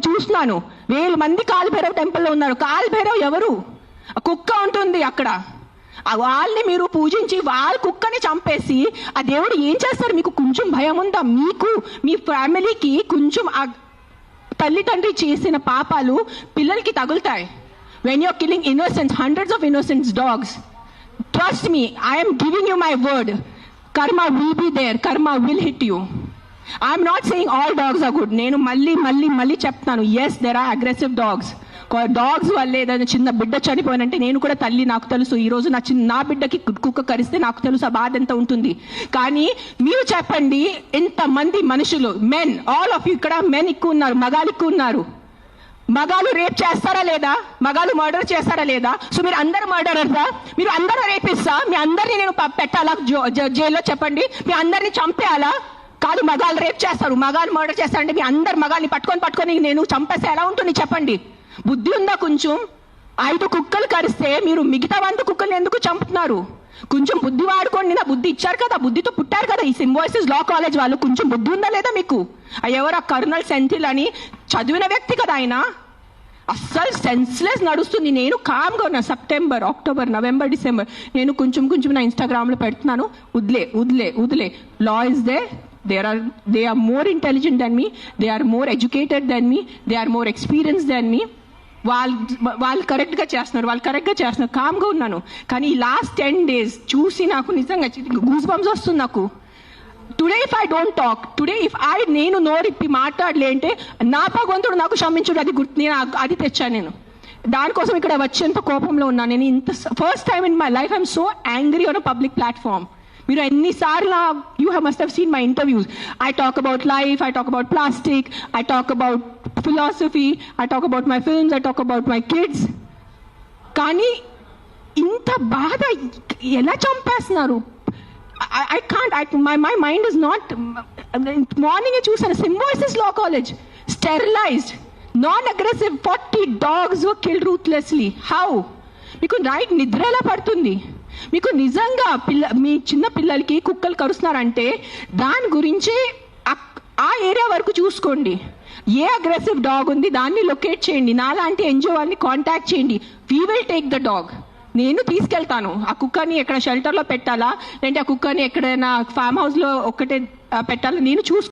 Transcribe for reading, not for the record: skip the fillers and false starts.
నేను చూస్తున్నాను. 1000 మంది కాలభైరవ్ టెంపుల్లో ఉన్నారు. కాలభైరవ్ ఎవరు? కుక్క ఉంటుంది అక్కడ. వాళ్ళని మీరు పూజించి వాళ్ళ కుక్కని చంపేసి ఆ దేవుడు ఏం చేస్తారు? మీకు కొంచెం భయం ఉందా? మీకు మీ ఫ్యామిలీకి కొంచెం తల్లి తండ్రి చేసిన పాపాలు పిల్లలకి తగులుతాయి. When you're killing innocents, hundreds of innocents dogs, trust me, I'm giving you my word, karma will be there, karma will hit you. I'm not saying all dogs are good. నేను మళ్ళీ చెప్తాను, yes there are aggressive dogs. Dogs వల్ల ఏదైనా చిన్న బిడ్డ చనిపోయినంటే నేను కూడా తల్లి, నాకు తెలుసు. ఈరోజు నా బిడ్డకి కుక్క కరిస్తే నాకు తెలుసు ఆ బాధ ఎంత ఉంటుంది. కానీ మీరు చెప్పండి, ఇంతమంది మనుషులు, మెన్, ఆల్ ఆఫ్ యూ, ఇక్కడ మెన్ ఎక్కువ ఉన్నారు, మగాలు ఎక్కువ ఉన్నారు. మగాలు రేప్ చేస్తారా లేదా? మగాలు మర్డర్ చేస్తారా లేదా? సో మీరు అందరు మర్డరర్సా? మీరు అందరూ రేపిస్తా? మీ అందరినీ నేను పెట్టాలా జైల్లో? చెప్పండి, మీ అందరినీ చంపేయాలా? కాదు, మగాలు రేప్ చేస్తారు, మగాలు మర్డర్ చేస్తారంటే మీ అందరు మగాల్ని పట్టుకొని నేను చంపేస్తే ఎలా ఉంటుంది చెప్పండి? బుద్ధి ఉందా కొంచెం? 5 కుక్కలు కరిస్తే మీరు మిగతా 100 కుక్కల్ని ఎందుకు చంపుతున్నారు? కొంచెం బుద్ధి వాడుకోండి. నా బుద్ధి ఇచ్చారు కదా, బుద్ధితో పుట్టారు కదా ఈ సింబాయిసిస్ లా కాలేజ్ వాళ్ళు. కొంచెం బుద్ధి ఉందా లేదా మీకు? ఎవరు ఆ కర్నల్ సెంథిల్ అని చదివిన వ్యక్తి కదా ఆయన. అస్సలు సెన్స్లెస్ నడుస్తుంది. నేను కామ్గా ఉన్నా. సెప్టెంబర్, అక్టోబర్, నవంబర్, డిసెంబర్ నేను కొంచెం నా ఇన్స్టాగ్రామ్లో పెడుతున్నాను, వదిలే. Law is they, they are more intelligent than me, they are more educated than me, they are more experienced than me. వాళ్ళు కరెక్ట్గా చేస్తున్నారు, కామ్గా ఉన్నాను. కానీ ఈ లాస్ట్ 10 days చూసి నాకు నిజంగా గూస్ బంప్స్ వస్తుంది నాకు. Today if I don't talk, నేను నోరిప్పి మాట్లాడలే అంటే నా భగవంతుడు నాకు క్షమించుడు, అది గుర్తు. నేను అది తెచ్చాను. నేను దానికోసం ఇక్కడ వచ్చేంత కోపంలో ఉన్నాను. నేను ఇంత first time in my life I'm so angry on a public platform. మీరు ఎన్నిసార్లు you must have seen my interviews. I talk about life, I talk about plastic, I talk about philosophy, I talk about my films, I talk about my kids. కానీ ఇంత బాధ ఎలా చంపేస్తున్నారు? I can't, my mind is not. Morning చూసాను, Symbiosis law college, sterilized, non aggressive, 40 dogs were killed ruthlessly. How? మీకు right నిద్ర ఎలా పడుతుంది? మీకు నిజంగా మీ చిన్న పిల్లలకి కుక్కలు కరుస్తున్నారంటే దాని గురించి ఆ ఏరియా వరకు చూసుకోండి. ఏ అగ్రెసివ్ డాగ్ ఉంది దాన్ని లొకేట్ చేయండి. నాలాంటి ఎన్జిఓ వాళ్ళని కాంటాక్ట్ చేయండి. We will take the dog. నేను తీసుకెళ్తాను. ఆ కుక్కని ఎక్కడ షెల్టర్లో పెట్టాలా, లేదంటే ఆ కుక్కని ఎక్కడైనా ఫామ్ హౌస్లో ఒక్కటే పెట్టాలా, నేను